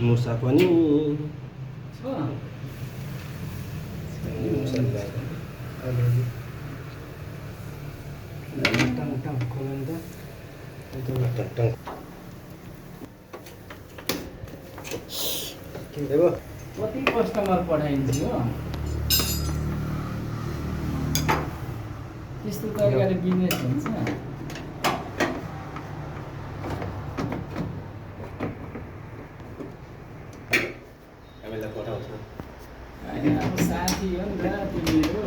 मुसा पनि छ मुसा टङ खोल्नु त के देबो कति कस्टमर पठाइन्छ हो त्यस्तो तरिकाले बिजनेस हुन्छ हामीलाई पठाउँछ होइन अब साथी हो नि त तिमीहरू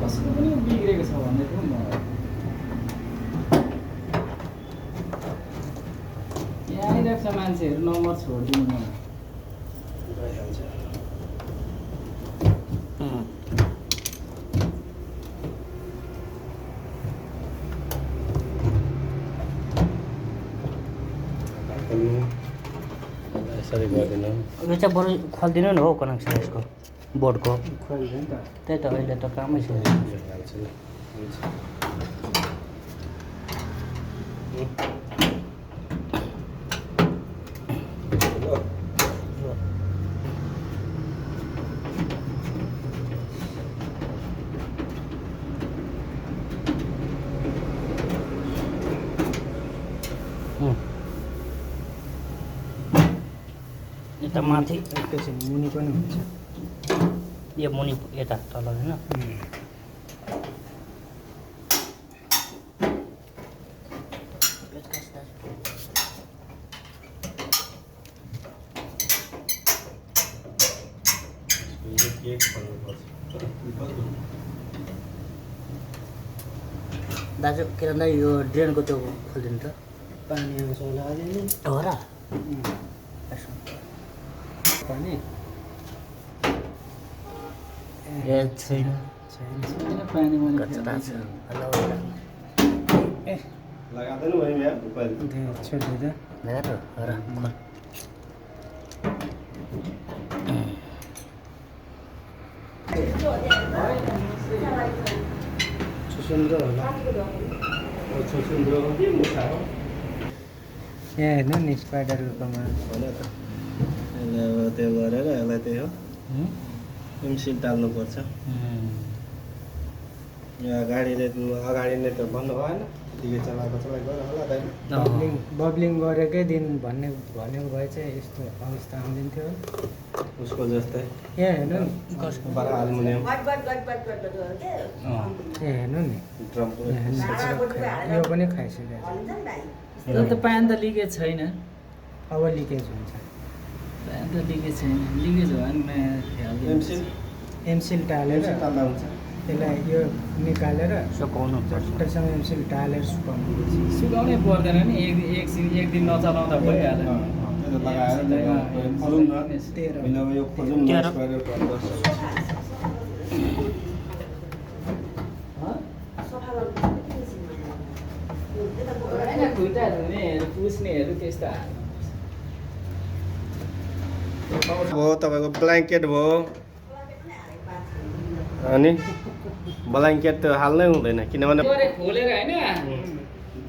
कसको पनि बिग्रेको छ भन्दै थियो म यहाँ आइरहेको छ मान्छेहरू नम्बर छोडिदिनु मलाई भइहाल्छ यसरी गर्दैन यो चाहिँ बरु खोलिदिनु न हौ कनेक्सन यसको बोर्डको खोल्दैन त त्यही त अहिले त कामै छ भइहाल्छ नि यता माथि एकैछिन मुनि पनि हुन्छ यो मुनि यता तल होइन दाजु के भन्दा यो ड्रेनको त्यो खोलिदिनु त पानी आउँछ होला अलिअलि हो र पानी ए छैन छैन पानी मैले कचरा छ हेलो ए लगादैन भयो यहाँ ऊपर दे छोड दे देखा त हो र खोल सुन्दर होला सुन्दर के मुसा हो यहाँ हेर्नु नि स्पाइडरको कमान होइन त यसलाई अब त्यो गरेर यसलाई त्यही हो एमसिल टाल्नुपर्छ यहाँ अगाडिले अगाडि नै त भन्नु भएन ठिकै चलाएको गर होला त बब्लिङ गरेकै दिन भनेको भए चाहिँ यस्तो अवस्था आउँदैन थियो उसको जस्तै यहाँ हेर्नु नि कसको बडा एल्युमिनियम यहाँ हेर्नु नि ड्रमको यहाँ हेर्नु। यो पनि खाइसकेको छ तर त पानी त लिकेज छैन अब लिकेज हुन्छ पानी त लिकेज छैन लिकेज भयो भने नयाँ ख्याल एमसिल एमसिल टालेर एमसिल टाल्दा हुन्छ त्यसलाई यो निकालेर सुकाउनु पर्छ टक्कैसँग एमसिल टालेर सुकाउनु सुकाउनै पर्दैन नि एक दिन नचलाउँदा भइहाल्यो त्यो लगाएर खोलौँ न होइन अब यो खोजौँ न स्क्वायर गर्छ होइन खुट्टा धुनेहरू पुस्नेहरू त्यस्तो भयो तपाईँको ब्ल्याङ्केट भयो अनि ब्ल्याङ्केट त हाल्नै हुँदैन किनभने खोलेर होइन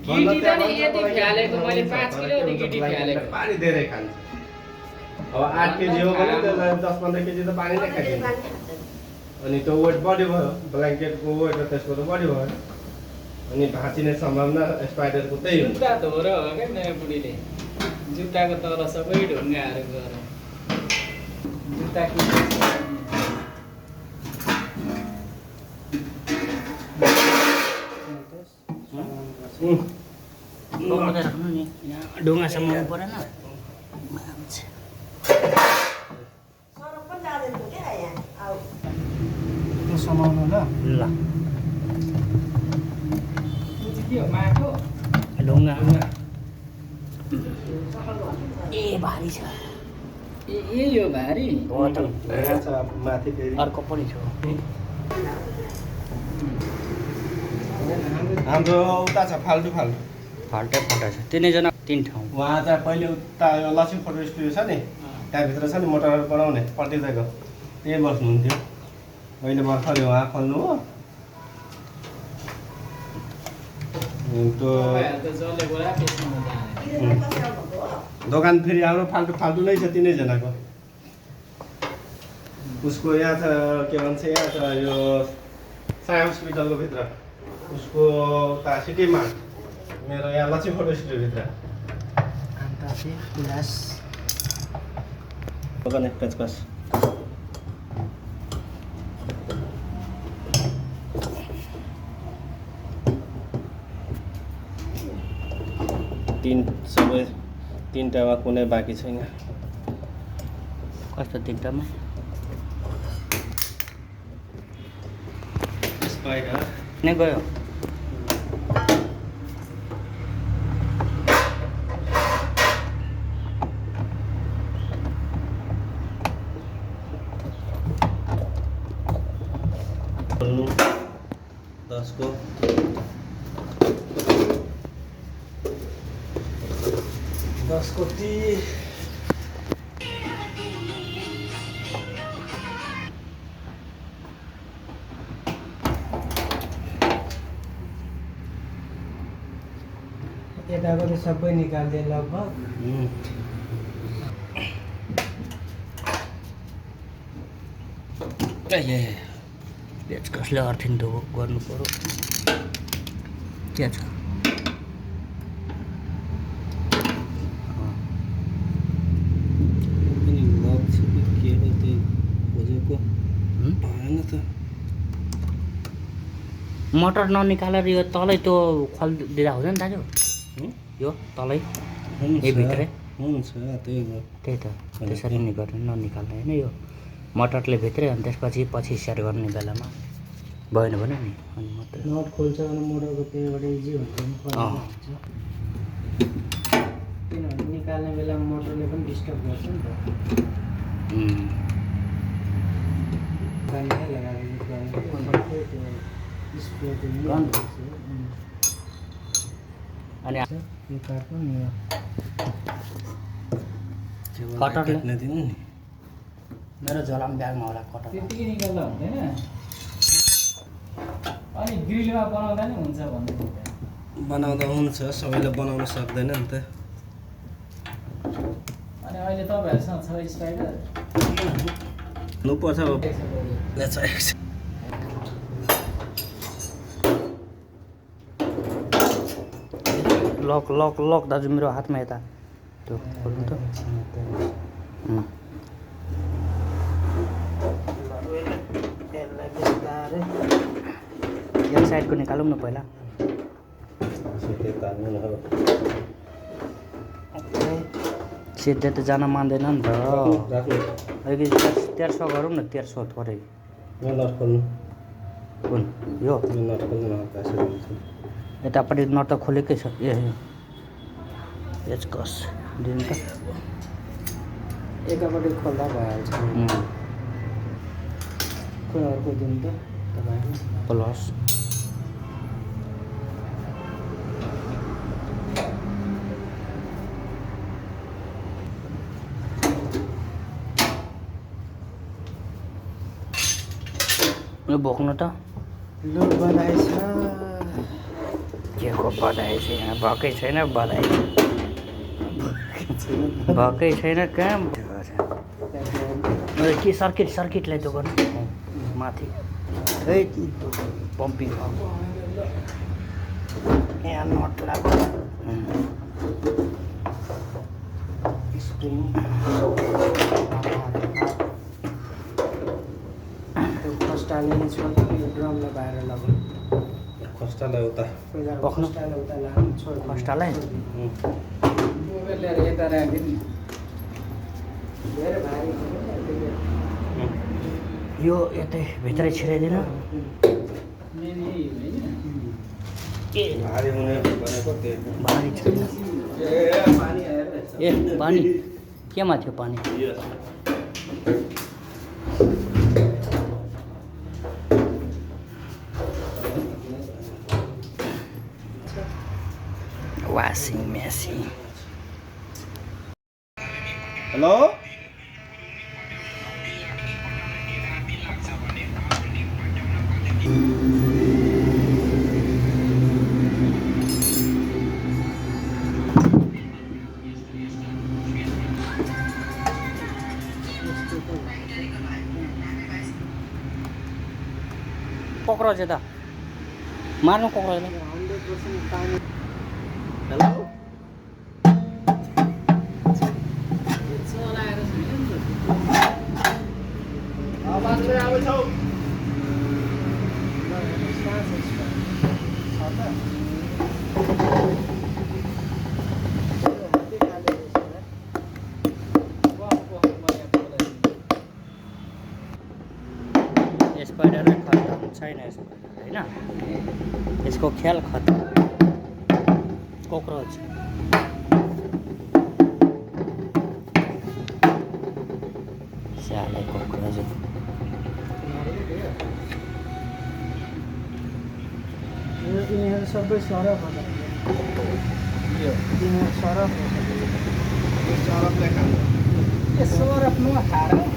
गिटी त नि यति फ्यालेको मैले 5 किलो गिटी फ्यालेको पानी धेरै खान्छ अब 8 केजी हो भने त्यसलाई 10-15 केजी त पानी नै खाइदिन्छ अनि त्यो वेट बढी भयो ब्ल्याङ्केटको वेट र त्यसको त बढी भयो अनि भाँचिने सम्भावना स्पाइडरको त्यही हुन्छ जुत्ता धोएर हो क्या मेरो बुढीले जुत्ताको तल सबै ढुङ्गाहरू गएर जुत्ता राख्नु नि यहाँ ढुङ्गासम्म परेन मान्छे त्यो समाउनु ल ल के हो माटो ढुङ्गा ए भारी छ ए यो भारी हो त यहाँ छ माथि फेरि अर्को पनि छ हाम्रो उता छ फाल्टु फाल्टै फाल्टै छ तिनैजना 3 ठाउँ उहाँ चाहिँ पहिले उता यो लक्ष्मी फोटो स्टुडियो छ नि त्यहाँभित्र छ नि मोटरहरू बनाउने पल्टिँदैको त्यही बस्नुहुन्थ्यो अहिले भर्खरै उहाँ खोल्नु हो त्यो तपाईँहरू त जसले बोला त्यसमा जाने दोकान फेरि हाम्रो फाल्टु फाल्टु नै छ तिनैजनाको उसको यहाँ छ के भन्छ यहाँ छ यो साई हस्पिटलको भित्र उसको उता सिटी मार्ट मेरो यहाँ लक्ष्मी फोटो स्टुडियोभित्र अन्त उल्लास दोकान पेचकस सबै तिनवटामा कुनै बाँकी छैन कस्तो तिनवटामा स्पाइडर नै गयो दसको दसको 30 यताको त सबै निकाल्दिए लगभग पेचकसले अर्थिन त गर्नु पर्यो के छ मटर ननिकालेर यो तलै त्यो खोलिदिँदा हुँदैन दाजु यो तलै भित्रै हुन्छ त्यही हो त्यही त त्यसरी नि गर्ने ननिकाल्ने होइन यो मटरले भित्रै अनि त्यसपछि पछि सेयर गर्ने बेलामा भएन भने नि अनि मात्रै नट खोल्छ भने मोटरको त्यहीबाट इजी हुन्छ किनभने निकाल्ने बेलामा मोटरले पनि डिस्टर्ब गर्छ नि त पानी लगाएर अनि यो काट्नु नि कटरले दिनु नि मेरो झोलाम ब्यागमा होला कटर त्यतिकै निकाल्दा हुँदैन अनि ग्रिलमा बनाउँदा नि हुन्छ भन्दै बनाउँदा हुन्छ सबैले बनाउन सक्दैन नि त अनि अहिले तपाईँहरूसँग छ स्पाइडर हुनुपर्छ अब लक लक लक दाजु मेरो हातमा यता त्यो खोल्नु त एक साइडको निकालौँ न पहिला सिधै त जान मान्दैन नि त अलिकति 1300 गरौँ न 1300 थोरै कुन यो यतापट्टि नट त खोलेकै छ ए पेचकस दिनु त एकापट्टि खोल्दा भइहाल्छ खोइ अर्को दिनु त तपाईँले प्लस यो बोक्नु त लु बधाई छ के को बधाई छ यहाँ भएकै छैन बधाई भएकै छैन कहाँ के सर्किटलाई त्यो गर्नु माथि है पम्पिङ यहाँ नट लाग्छ स्प्रिङ खस्टाले नै छोड्नु यो ड्रमलाई बाहिर लगाउनु खस्टालाई उता पक्नु खस्टालाई उता लाग्नु छोड्नु खस्टालाई मोबाइल ल्याएर यता राखिदिनु नि धेरै भारी यो यतै भित्रै छिराइदिनु मेन यही हो होइन ए भारी हुने भनेको त्यही भारी छैन पानी आएर ए पानी केमा थियो पानी वासिङ मेसिन हेलो कक्रोच यता मार्नु कक्रोचलाई 100% पानी हेलो चलाएर छैन नि त आवाजले आउँछ श्वास छ त स्पाइडरै खतरा छैन स्पाइडर होइन यसको ख्याल खतरा कक्रोच स्याले कक्रोच यिनीहरू सबै सरफ होला यिनीहरू सरफ हो सरफले खान्छ सरफ नखाएर